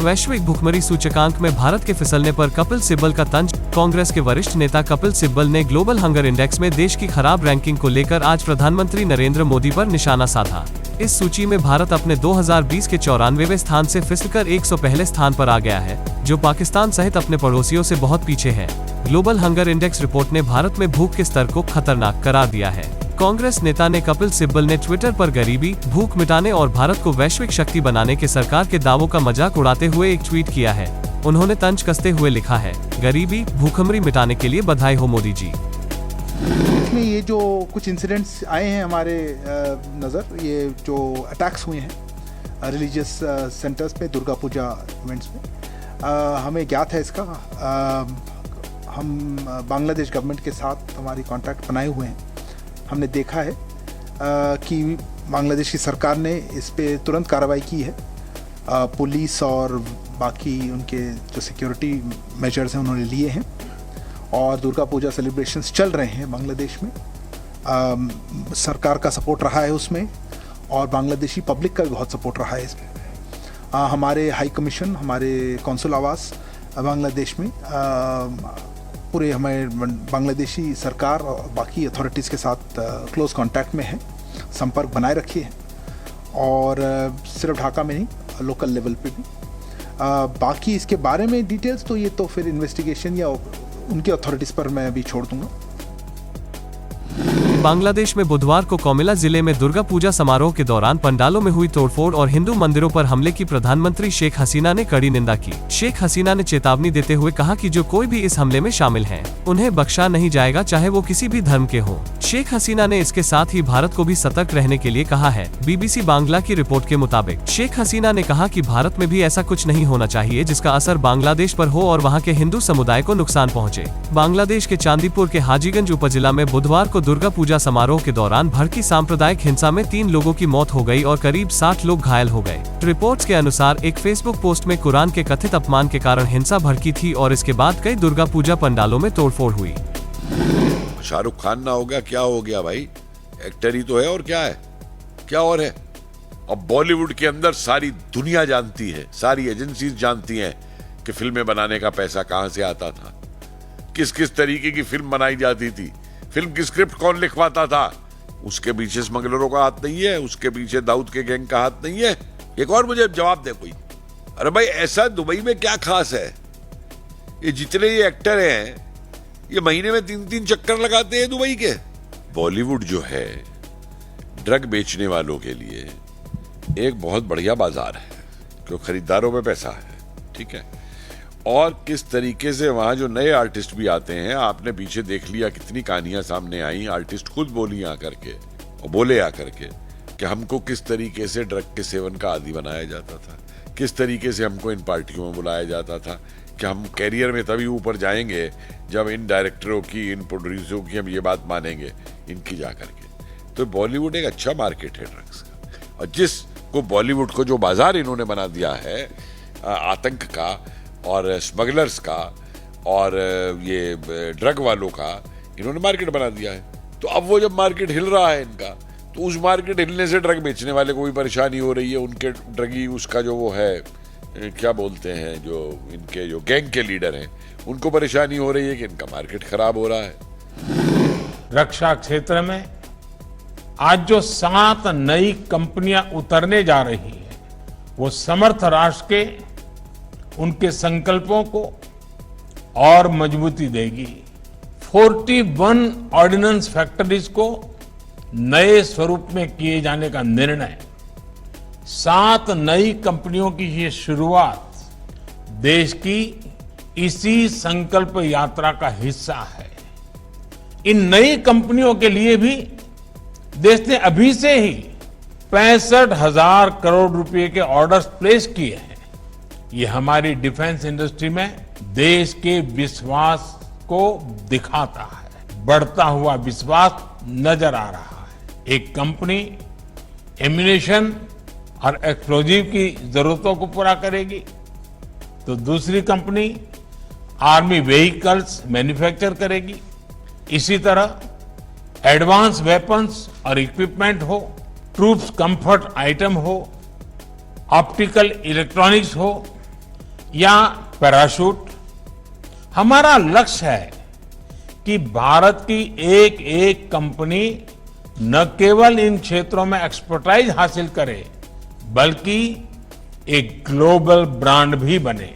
वैश्विक भुखमरी सूचकांक में भारत के फिसलने पर कपिल सिब्बल का तंज। कांग्रेस के वरिष्ठ नेता कपिल सिब्बल ने ग्लोबल हंगर इंडेक्स में देश की खराब रैंकिंग को लेकर आज प्रधानमंत्री नरेंद्र मोदी पर निशाना साधा। इस सूची में भारत अपने 2020 के 94वें स्थान से फिसलकर 100 पहले स्थान पर आ गया है, जो पाकिस्तान सहित अपने पड़ोसियों से बहुत पीछे है। ग्लोबल हंगर इंडेक्स रिपोर्ट ने भारत में भूख के स्तर को खतरनाक करार दिया है। कांग्रेस नेता ने कपिल सिब्बल ने ट्विटर पर गरीबी, भूख मिटाने और भारत को वैश्विक शक्ति बनाने के सरकार के दावों का मजाक उड़ाते हुए एक ट्वीट किया है। उन्होंने तंज कसते हुए लिखा है, गरीबी, भूखमरी मिटाने के लिए बधाई हो मोदी जी। इसमें ये जो कुछ इंसिडेंट्स आए हैं हमारे नज़र, ये जो अटैक्स हुए हैं रिलीजियस सेंटर्स पे, दुर्गा पूजा इवेंट्स में, हमें ज्ञात है इसका। हम बांग्लादेश गवर्नमेंट के साथ हमारी कॉन्टैक्ट बनाए हुए हैं। हमने देखा है कि बांग्लादेश की सरकार ने इस पे तुरंत कार्रवाई की है। पुलिस और बाकी उनके जो सिक्योरिटी मेजर्स हैं उन्होंने लिए हैं, और दुर्गा पूजा सेलिब्रेशंस चल रहे हैं बांग्लादेश में। सरकार का सपोर्ट रहा है उसमें, और बांग्लादेशी पब्लिक का भी बहुत सपोर्ट रहा है इसमें। हमारे हाई कमीशन, हमारे कौंसल आवास बांग्लादेश में पूरे हमारे बांग्लादेशी सरकार और बाकी अथॉरिटीज़ के साथ क्लोज कांटेक्ट में है, संपर्क बनाए रखिए है, और सिर्फ ढाका में नहीं, लोकल लेवल पे भी। बाकी इसके बारे में डिटेल्स तो ये तो फिर इन्वेस्टिगेशन या उनके अथॉरिटीज़ पर मैं अभी छोड़ दूंगा। बांग्लादेश में बुधवार को कोमिला जिले में दुर्गा पूजा समारोह के दौरान पंडालों में हुई तोड़फोड़ और हिंदू मंदिरों पर हमले की प्रधानमंत्री शेख हसीना ने कड़ी निंदा की। शेख हसीना ने चेतावनी देते हुए कहा कि जो कोई भी इस हमले में शामिल है, उन्हें बख्शा नहीं जाएगा, चाहे वो किसी भी धर्म के हों। शेख हसीना ने इसके साथ ही भारत को भी सतर्क रहने के लिए कहा है। बीबीसी बांग्ला की रिपोर्ट के मुताबिक शेख हसीना ने कहा कि भारत में भी ऐसा कुछ नहीं होना चाहिए जिसका असर बांग्लादेश पर हो और वहाँ के हिंदू समुदाय को नुकसान पहुँचे। बांग्लादेश के चांदीपुर के हाजीगंज उपजिला में बुधवार को दुर्गा पूजा समारोह के दौरान भड़की सांप्रदायिक हिंसा में 3 लोगों की मौत हो गई और करीब 60 लोग घायल हो गए। रिपोर्ट्स के अनुसार एक फेसबुक पोस्ट में कुरान के कथित अपमान के कारण हिंसा भड़की थी और इसके बाद कई दुर्गा पूजा पंडालों में तोड़फोड़ हुई। शाहरुख खान ना हो गया, क्या हो गया भाई? एक्टर ही तो है, और क्या है, क्या और है। अब बॉलीवुड के अंदर सारी दुनिया जानती है, सारी एजेंसीज जानती हैं कि फिल्में बनाने का पैसा कहां से आता था, किस किस तरीके की फिल्म बनाई जाती थी, फिल्म की स्क्रिप्ट कौन लिखवाता था। उसके पीछे स्मगलरों का हाथ नहीं है, उसके पीछे दाऊद के गैंग का हाथ नहीं है। एक और मुझे जवाब दे कोई। अरे भाई, ऐसा दुबई में क्या खास है? ये जितने ये एक्टर हैं, ये महीने में 3-3 चक्कर लगाते हैं दुबई के। बॉलीवुड जो है ड्रग बेचने वालों के लिए एक बहुत बढ़िया बाजार है, क्योंकि खरीदारों में पैसा है, ठीक है। और किस तरीके से वहां जो नए आर्टिस्ट भी आते हैं, आपने पीछे देख लिया कितनी कहानियां सामने आई। आर्टिस्ट खुद बोली आकर के, और बोले आकर के कि हमको किस तरीके से ड्रग के सेवन का आदी बनाया जाता था, किस तरीके से हमको इन पार्टियों में बुलाया जाता था कि हम कैरियर में तभी ऊपर जाएंगे जब इन डायरेक्टरों की, इन प्रोड्यूसरों की हम ये बात मानेंगे, इनकी जा करके। तो बॉलीवुड एक अच्छा मार्केट है ड्रग्स का, और जिसको बॉलीवुड को जो बाजार इन्होंने बना दिया है आतंक का और स्मगलर्स का और ये ड्रग वालों का, इन्होंने मार्केट बना दिया है। तो अब वो जब मार्केट हिल रहा है इनका, तो उस मार्केट हिलने से ड्रग बेचने वाले को भी परेशानी हो रही है। उनके ड्रगी, उसका जो वो है, क्या बोलते हैं, जो इनके जो गैंग के लीडर हैं, उनको परेशानी हो रही है कि इनका मार्केट खराब हो रहा है। रक्षा क्षेत्र में आज जो 7 नई कंपनियां उतरने जा रही है, वो समर्थ राष्ट्र के उनके संकल्पों को और मजबूती देगी। 41 ऑर्डिनेंस फैक्ट्रीज को नए स्वरूप में किए जाने का निर्णय, 7 नई कंपनियों की ये शुरुआत देश की इसी संकल्प यात्रा का हिस्सा है। इन नई कंपनियों के लिए भी देश ने अभी से ही 65,000 करोड़ रुपए के ऑर्डर्स प्लेस किए हैं। ये हमारी डिफेंस इंडस्ट्री में देश के विश्वास को दिखाता है, बढ़ता हुआ विश्वास नजर आ रहा है। एक कंपनी एम्यूनिशन और एक्सप्लोजिव की जरूरतों को पूरा करेगी, तो दूसरी कंपनी आर्मी व्हीकल्स मैन्युफैक्चर करेगी। इसी तरह एडवांस वेपन्स और इक्विपमेंट हो, ट्रूप्स कंफर्ट आइटम हो, ऑप्टिकल इलेक्ट्रॉनिक्स हो, या पैराशूट, हमारा लक्ष्य है कि भारत की एक एक कंपनी न केवल इन क्षेत्रों में एक्सपर्टाइज हासिल करे, बल्कि एक ग्लोबल ब्रांड भी बने।